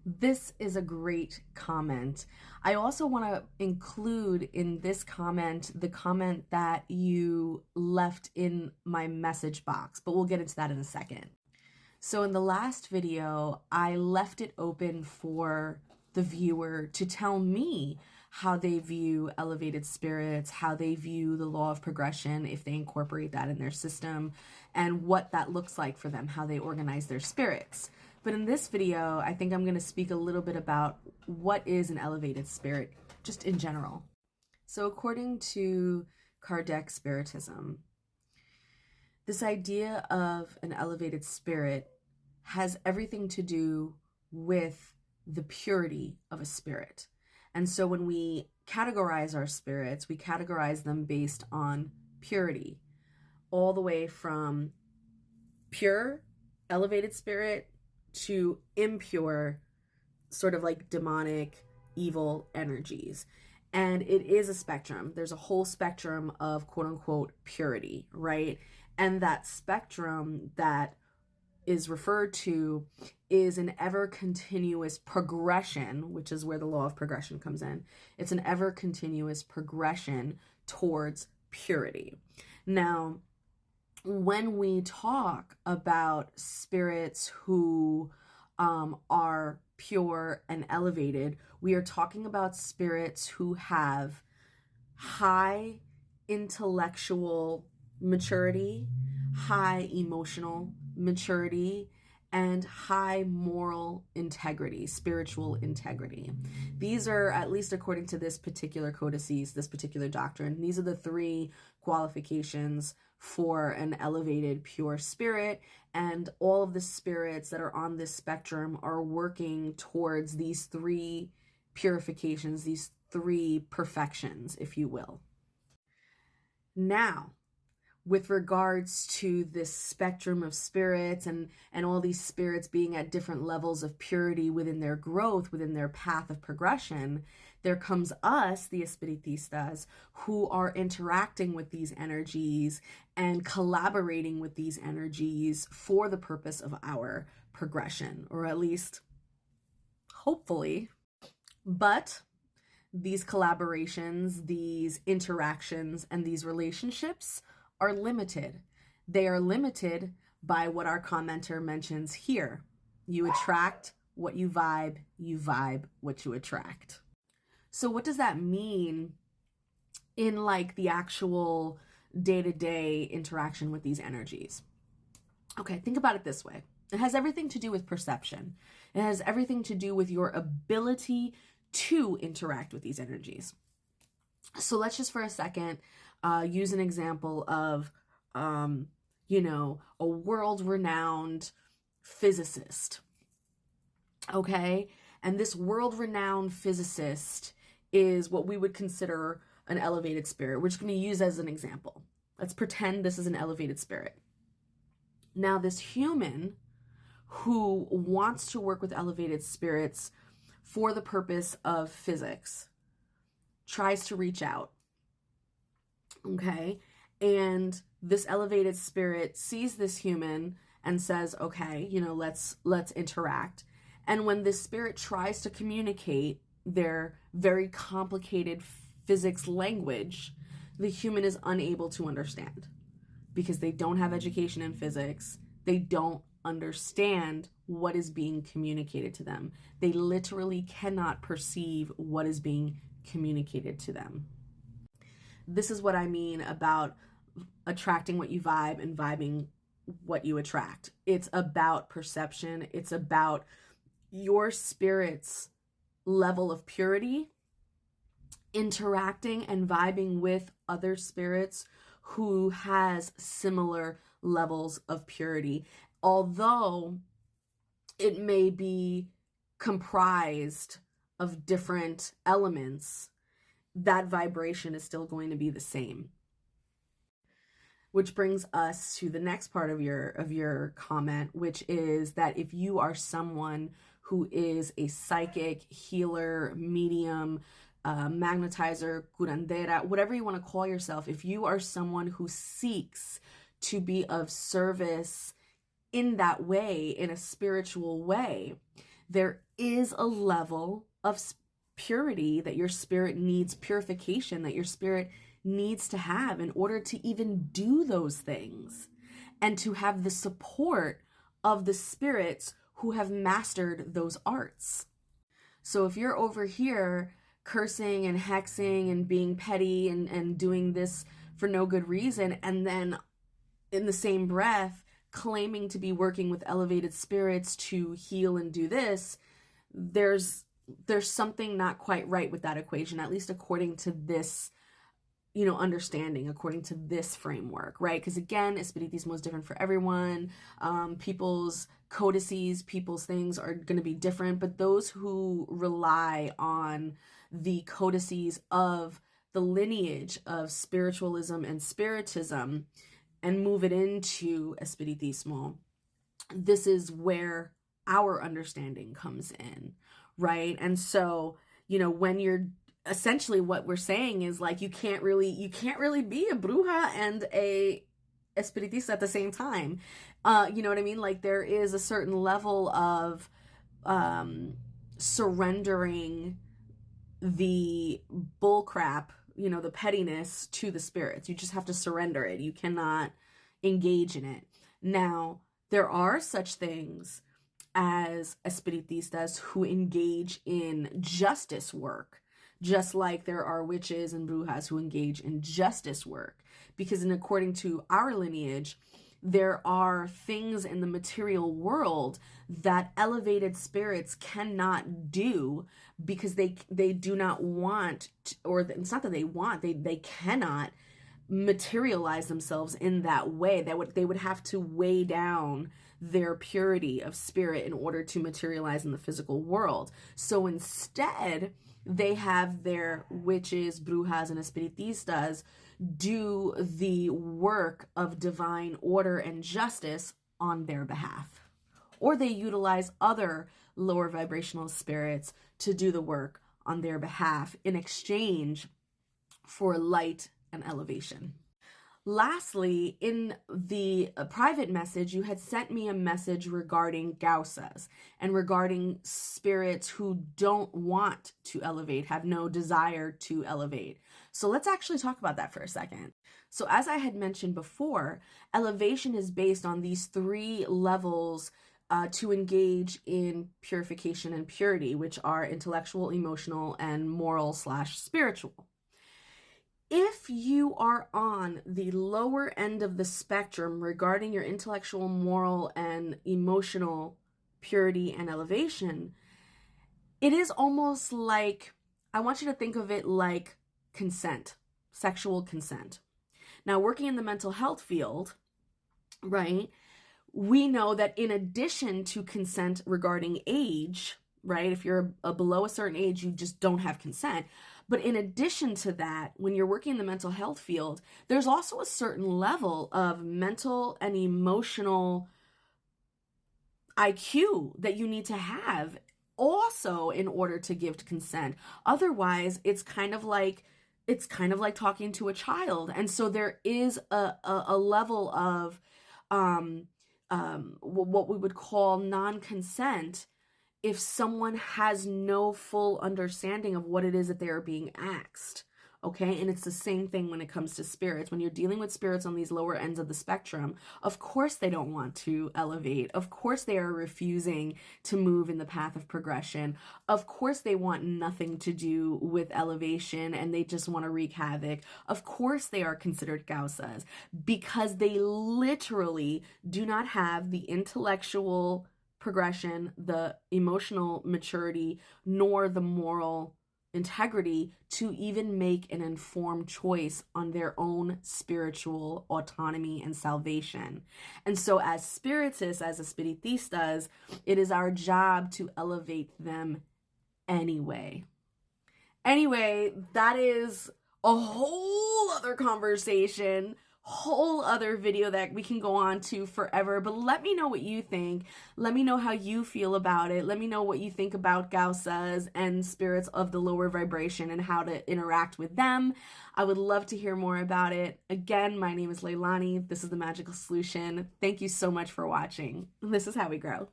This is a great comment. I also want to include in this comment the comment that you left in my message box, but we'll get into that in a second. So in the last video, I left it open for the viewer to tell me how they view elevated spirits, how they view the law of progression, if they incorporate that in their system, and what that looks like for them, how they organize their spirits. But in this video, I think I'm going to speak a little bit about what is an elevated spirit, just in general. So according to Kardec Spiritism, this idea of an elevated spirit has everything to do with the purity of a spirit. And so when we categorize our spirits, we categorize them based on purity, all the way from pure, elevated spirit to impure, sort of like demonic, evil energies. And it is a spectrum. There's a whole spectrum of quote unquote purity, right? And that spectrum that is referred to is an ever continuous progression, which is where the law of progression comes in. It's an ever continuous progression towards purity. Now, when we talk about spirits who are pure and elevated, we are talking about spirits who have high intellectual maturity, high emotional maturity, and high moral integrity, spiritual integrity. These are, at least according to this particular codices, this particular doctrine, these are the three qualifications for an elevated pure spirit, and all of the spirits that are on this spectrum are working towards these three purifications, these three perfections, if you will. Now, with regards to this spectrum of spirits and all these spirits being at different levels of purity within their growth, within their path of progression, there comes us, the espiritistas, who are interacting with these energies and collaborating with these energies for the purpose of our progression, or at least hopefully. But these collaborations, these interactions, and these relationships are limited. They are limited by what our commenter mentions here. You attract what you vibe what you attract. So what does that mean in like the actual day-to-day interaction with these energies? Okay, think about it this way. It has everything to do with perception. It has everything to do with your ability to interact with these energies. So let's just for a second use an example of, a world-renowned physicist, okay? And this world-renowned physicist is what we would consider an elevated spirit. We're just going to use as an example. Let's pretend this is an elevated spirit. Now, this human who wants to work with elevated spirits for the purpose of physics tries to reach out, okay? And this elevated spirit sees this human and says, okay, let's interact. And when this spirit tries to communicate their very complicated physics language, the human is unable to understand because they don't have education in physics. They don't understand what is being communicated to them. They literally cannot perceive what is being communicated to them. This is what I mean about attracting what you vibe and vibing what you attract. It's about perception. It's about your spirit's level of purity interacting and vibing with other spirits who has similar levels of purity. Although it may be comprised of different elements, that vibration is still going to be the same. Which brings us to the next part of your comment, which is that if you are someone who is a psychic, healer, medium, magnetizer, curandera, whatever you want to call yourself, if you are someone who seeks to be of service in that way, in a spiritual way, there is a level of purity that your spirit needs, purification that your spirit needs to have in order to even do those things, and to have the support of the spirits who have mastered those arts. So if you're over here cursing and hexing and being petty and doing this for no good reason, and then in the same breath claiming to be working with elevated spirits to heal and do this, there's something not quite right with that equation, at least according to this, understanding, according to this framework, right? Because again, espiritismo is different for everyone. People's codices, people's things are going to be different, but those who rely on the codices of the lineage of spiritualism and spiritism and move it into espiritismo, this is where our understanding comes in, right? And so, when you're essentially, what we're saying is like, you can't really be a bruja and a espiritista at the same time. You know what I mean? Like, there is a certain level of surrendering the bullcrap, the pettiness to the spirits. You just have to surrender it. You cannot engage in it. Now, there are such things as espiritistas who engage in justice work, just like there are witches and brujas who engage in justice work. Because according to our lineage, there are things in the material world that elevated spirits cannot do because they do not want, or it's not that they want, they cannot materialize themselves in that way. They would have to weigh down their purity of spirit in order to materialize in the physical world. So instead, they have their witches, brujas, and espiritistas do the work of divine order and justice on their behalf. Or they utilize other lower vibrational spirits to do the work on their behalf in exchange for light and elevation. Lastly, in the private message, you had sent me a message regarding gausas and regarding spirits who don't want to elevate, have no desire to elevate. So let's actually talk about that for a second. So as I had mentioned before, elevation is based on these 3 levels to engage in purification and purity, which are intellectual, emotional, and moral/spiritual. If you are on the lower end of the spectrum regarding your intellectual, moral, and emotional purity and elevation, it is almost like, I want you to think of it like consent, sexual consent. Now, working in the mental health field, right, we know that in addition to consent regarding age, right, if you're below a certain age, you just don't have consent. But in addition to that, when you're working in the mental health field, there's also a certain level of mental and emotional IQ that you need to have also in order to give consent. Otherwise, it's kind of like talking to a child. And so there is a level of what we would call non-consent if someone has no full understanding of what it is that they are being asked, okay? And it's the same thing when it comes to spirits. When you're dealing with spirits on these lower ends of the spectrum, of course they don't want to elevate. Of course they are refusing to move in the path of progression. Of course they want nothing to do with elevation and they just want to wreak havoc. Of course they are considered gausas because they literally do not have the intellectual progression, the emotional maturity, nor the moral integrity to even make an informed choice on their own spiritual autonomy and salvation. And so as spiritists, as espiritistas, it is our job to elevate them anyway. Anyway, that is a whole other conversation, whole other video that we can go on to forever. But let me know what you think. Let me know how you feel about it. Let me know what you think about gausas and spirits of the lower vibration and how to interact with them. I would love to hear more about it. Again, my name is Leilani. This is The Magical Solution. Thank you so much for watching. This is how we grow.